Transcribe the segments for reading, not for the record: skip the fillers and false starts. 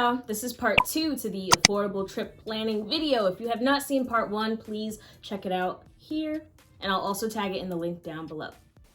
y'all, this is part 2 to the affordable trip planning video. If you have not seen part 1, please check it out here, and I'll also tag it in the link down below.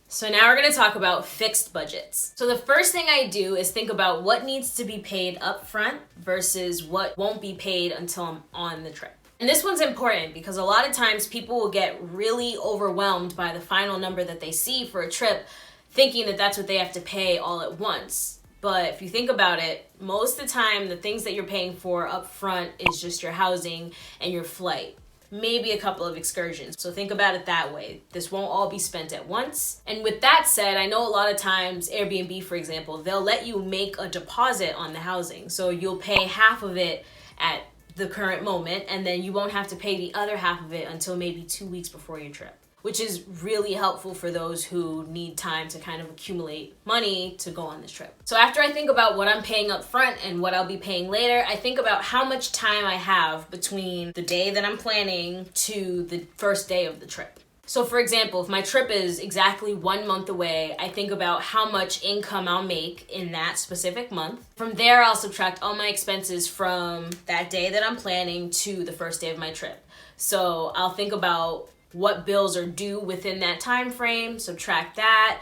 So now we're gonna talk about fixed budgets. So the first thing I do is think about what needs to be paid up front versus what won't be paid until I'm on the trip. And this one's important because a lot of times people will get really overwhelmed by the final number that they see for a trip, thinking that that's what they have to pay all at once. But if you think about it, most of the time, the things that you're paying for up front is just your housing and your flight. Maybe a couple of excursions. So think about it that way. This won't all be spent at once. And with that said, I know a lot of times, Airbnb, for example, they'll let you make a deposit on the housing. So you'll pay half of it at the current moment, and then you won't have to pay the other half of it until maybe 2 weeks before your trip, which is really helpful for those who need time to kind of accumulate money to go on this trip. So after I think about what I'm paying up front and what I'll be paying later, I think about how much time I have between the day that I'm planning to the first day of the trip. So for example, if my trip is exactly 1 month away, I think about how much income I'll make in that specific month. From there, I'll subtract all my expenses from that day that I'm planning to the first day of my trip. So I'll think about what bills are due within that time frame, subtract that,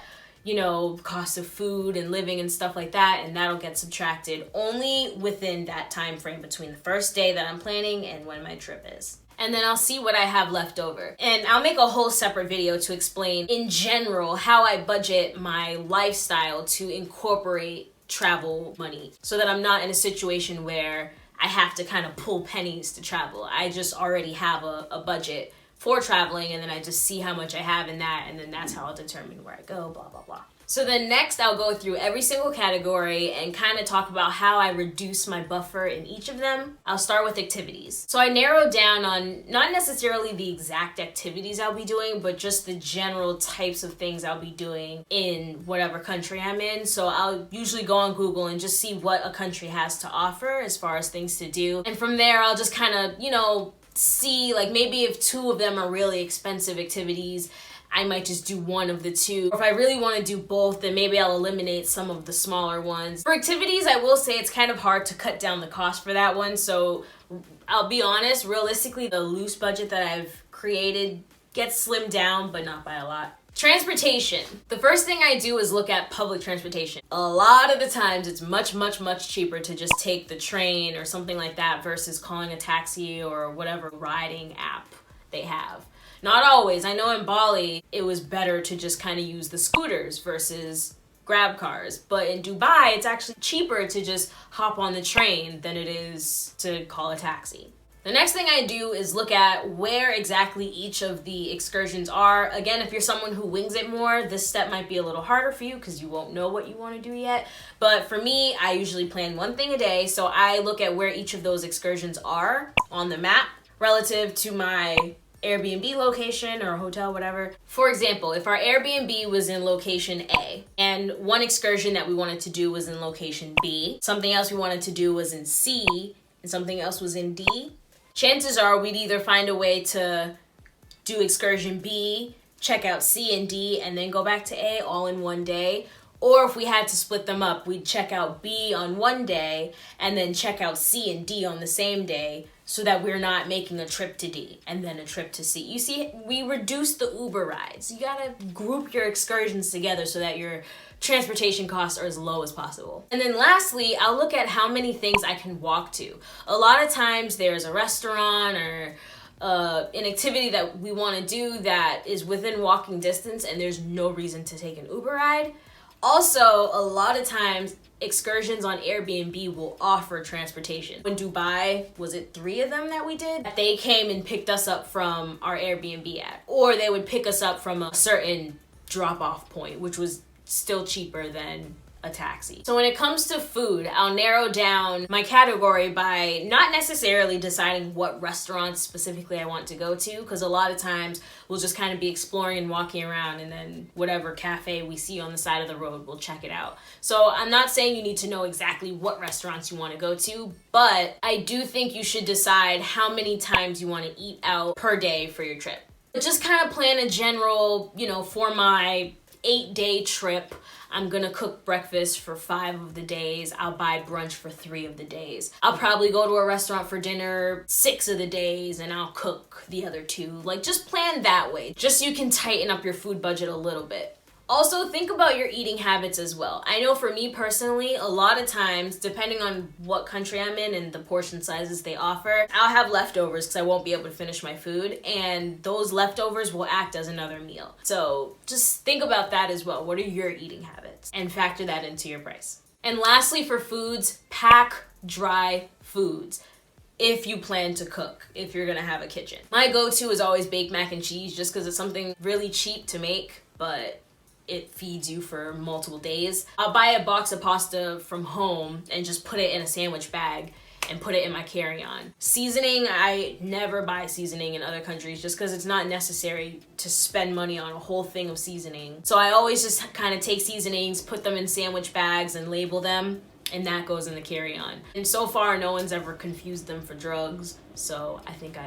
cost of food and living and stuff like that, and that'll get subtracted only within that time frame between the first day that I'm planning and when my trip is. And then I'll see what I have left over. And I'll make a whole separate video to explain in general how I budget my lifestyle to incorporate travel money so that I'm not in a situation where I have to kind of pull pennies to travel. I just already have a budget for traveling, and then I just see how much I have in that, and then that's how I'll determine where I go, blah, blah, blah. So then next I'll go through every single category and kind of talk about how I reduce my buffer in each of them. I'll start with activities. So I narrowed down on not necessarily the exact activities I'll be doing, but just the general types of things I'll be doing in whatever country I'm in. So I'll usually go on Google and just see what a country has to offer as far as things to do. And from there I'll just kind of, see, like, maybe if 2 of them are really expensive activities, I might just do 1 of the 2. Or if I really want to do both, then maybe I'll eliminate some of the smaller ones. For activities, I will say it's kind of hard to cut down the cost for that one. So I'll be honest, realistically, the loose budget that I've created gets slimmed down, but not by a lot. Transportation. The first thing I do is look at public transportation. A lot of the times it's much, much, much cheaper to just take the train or something like that versus calling a taxi or whatever riding app they have. Not always. I know in Bali, it was better to just kind of use the scooters versus grab cars. But in Dubai, it's actually cheaper to just hop on the train than it is to call a taxi. The next thing I do is look at where exactly each of the excursions are. Again, if you're someone who wings it more, this step might be a little harder for you because you won't know what you want to do yet. But for me, I usually plan 1 thing a day. So I look at where each of those excursions are on the map relative to my Airbnb location or hotel, whatever. For example, if our Airbnb was in location A and one excursion that we wanted to do was in location B, something else we wanted to do was in C, and something else was in D, chances are we'd either find a way to do excursion B, check out C and D, and then go back to A all in one day. Or if we had to split them up, we'd check out B on one day and then check out C and D on the same day so that we're not making a trip to D and then a trip to C. You see, we reduce the Uber rides. You gotta group your excursions together so that your transportation costs are as low as possible. And then lastly, I'll look at how many things I can walk to. A lot of times there's a restaurant or an activity that we want to do that is within walking distance and there's no reason to take an Uber ride. Also, a lot of times excursions on Airbnb will offer transportation. In Dubai, was it 3 of them that we did? They came and picked us up from our Airbnb app, or they would pick us up from a certain drop-off point, which was still cheaper than a taxi. So when it comes to food, I'll narrow down my category by not necessarily deciding what restaurants specifically I want to go to, because a lot of times we'll just kind of be exploring and walking around, and then whatever cafe we see on the side of the road, we'll check it out. So I'm not saying you need to know exactly what restaurants you want to go to, but I do think you should decide how many times you want to eat out per day for your trip. Just kind of plan a general, for my 8-day trip, I'm gonna cook breakfast for 5 of the days. I'll buy brunch for 3 of the days. I'll probably go to a restaurant for dinner 6 of the days, and I'll cook the other 2. Like, just plan that way, just so you can tighten up your food budget a little bit. Also, think about your eating habits as well. I know for me personally, a lot of times, depending on what country I'm in and the portion sizes they offer, I'll have leftovers because I won't be able to finish my food, and those leftovers will act as another meal. So just think about that as well. What are your eating habits? And factor that into your price. And lastly, for foods, pack dry foods if you plan to cook, if you're gonna have a kitchen. My go-to is always baked mac and cheese, just because it's something really cheap to make, but it feeds you for multiple days. I'll buy a box of pasta from home and just put it in a sandwich bag and put it in my carry-on. Seasoning, I never buy seasoning in other countries just because it's not necessary to spend money on a whole thing of seasoning. So I always just kind of take seasonings, put them in sandwich bags and label them, and that goes in the carry-on. And so far, no one's ever confused them for drugs, so I think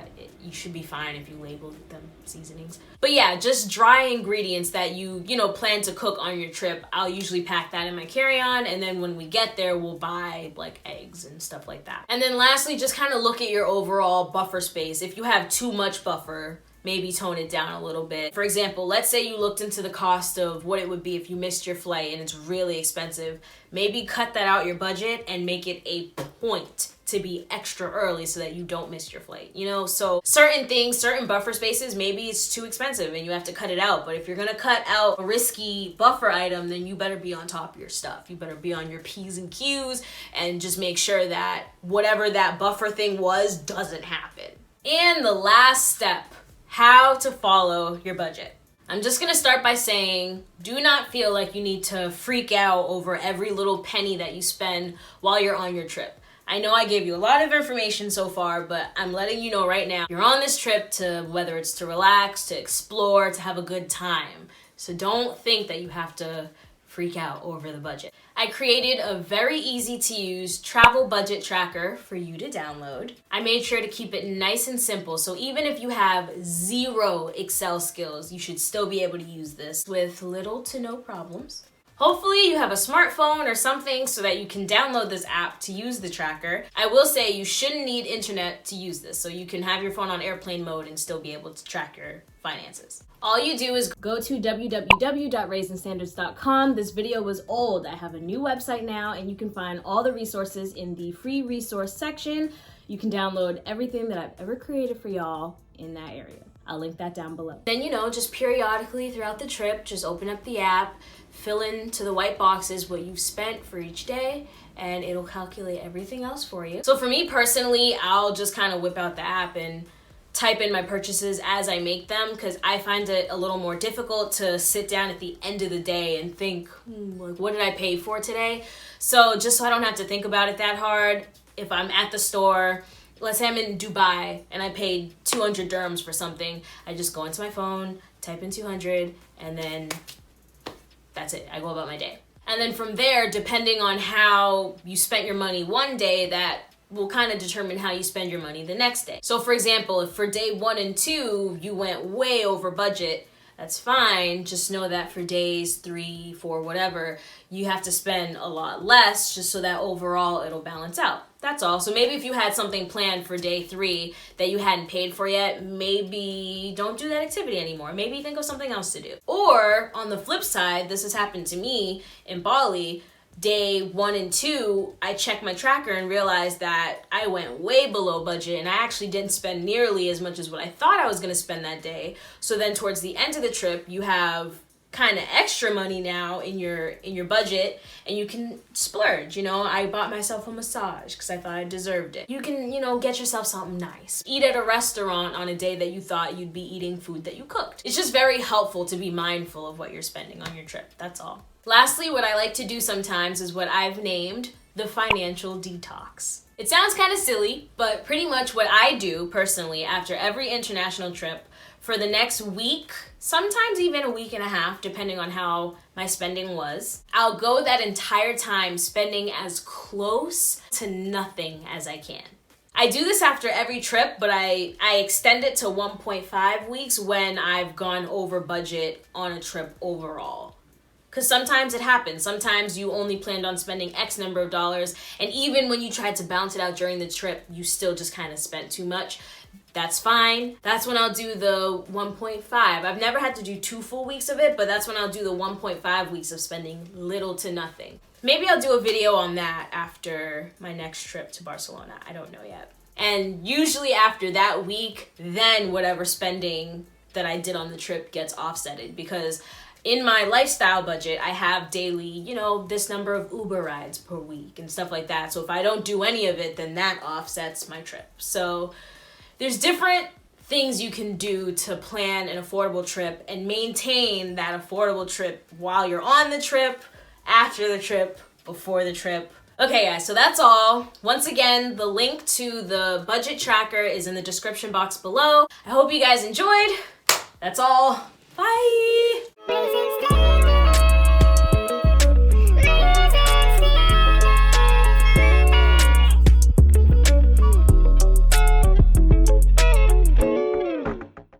you should be fine if you label them seasonings. But yeah, just dry ingredients that you plan to cook on your trip. I'll usually pack that in my carry-on, and then when we get there, we'll buy like eggs and stuff like that. And then lastly, just kind of look at your overall buffer space. If you have too much buffer, maybe tone it down a little bit. For example, let's say you looked into the cost of what it would be if you missed your flight and it's really expensive. Maybe cut that out your budget and make it a point to be extra early so that you don't miss your flight. So certain things, certain buffer spaces, maybe it's too expensive and you have to cut it out. But if you're gonna cut out a risky buffer item, then you better be on top of your stuff. You better be on your P's and Q's and just make sure that whatever that buffer thing was doesn't happen. And the last step, how to follow your budget. I'm just gonna start by saying, do not feel like you need to freak out over every little penny that you spend while you're on your trip. I know I gave you a lot of information so far, but I'm letting you know right now, you're on this trip to, whether it's to relax, to explore, to have a good time. So don't think that you have to freak out over the budget. I created a very easy to use travel budget tracker for you to download. I made sure to keep it nice and simple, so even if you have 0 Excel skills, you should still be able to use this with little to no problems. Hopefully you have a smartphone or something so that you can download this app to use the tracker. I will say you shouldn't need internet to use this, so you can have your phone on airplane mode and still be able to track your finances. All you do is go to www.raisinstandards.com. This video was old. I have a new website now, and you can find all the resources in the free resource section. You can download everything that I've ever created for y'all in that area. I'll link that down below. Then, just periodically throughout the trip, just open up the app, fill into the white boxes what you've spent for each day, and it'll calculate everything else for you. So for me personally, I'll just kind of whip out the app and type in my purchases as I make them, because I find it a little more difficult to sit down at the end of the day and think, like, what did I pay for today? So just so I don't have to think about it that hard, if I'm at the store, let's say I'm in Dubai and I paid 200 dirhams for something, I just go into my phone, type in 200, and then that's it. I go about my day. And then from there, depending on how you spent your money one day, that will kind of determine how you spend your money the next day. So for example, if for day 1 and 2, you went way over budget, that's fine. Just know that for days 3, 4, whatever, you have to spend a lot less just so that overall it'll balance out. That's all. So maybe if you had something planned for day 3 that you hadn't paid for yet, maybe don't do that activity anymore. Maybe think of something else to do. Or on the flip side, this has happened to me in Bali. Day 1 and 2, I checked my tracker and realized that I went way below budget and I actually didn't spend nearly as much as what I thought I was going to spend that day. So then towards the end of the trip, you have kind of extra money now in your budget, and you can splurge. I bought myself a massage because I thought I deserved it. You can, get yourself something nice. Eat at a restaurant on a day that you thought you'd be eating food that you cooked. It's just very helpful to be mindful of what you're spending on your trip. That's all. Lastly, what I like to do sometimes is what I've named the financial detox. It sounds kind of silly, but pretty much what I do personally after every international trip for the next week, sometimes even a week and a half, depending on how my spending was, I'll go that entire time spending as close to nothing as I can. I do this after every trip, but I extend it to 1.5 weeks when I've gone over budget on a trip overall. Because sometimes it happens. Sometimes you only planned on spending X number of dollars, and even when you tried to balance it out during the trip, you still just kind of spent too much. That's fine. That's when I'll do the 1.5. I've never had to do 2 full weeks of it, but that's when I'll do the 1.5 weeks of spending little to nothing. Maybe I'll do a video on that after my next trip to Barcelona. I don't know yet. And usually after that week, then whatever spending that I did on the trip gets offsetted, because in my lifestyle budget, I have daily, this number of Uber rides per week and stuff like that. So if I don't do any of it, then that offsets my trip. So there's different things you can do to plan an affordable trip and maintain that affordable trip while you're on the trip, after the trip, before the trip. Okay guys, so that's all. Once again, the link to the budget tracker is in the description box below. I hope you guys enjoyed. That's all. Bye!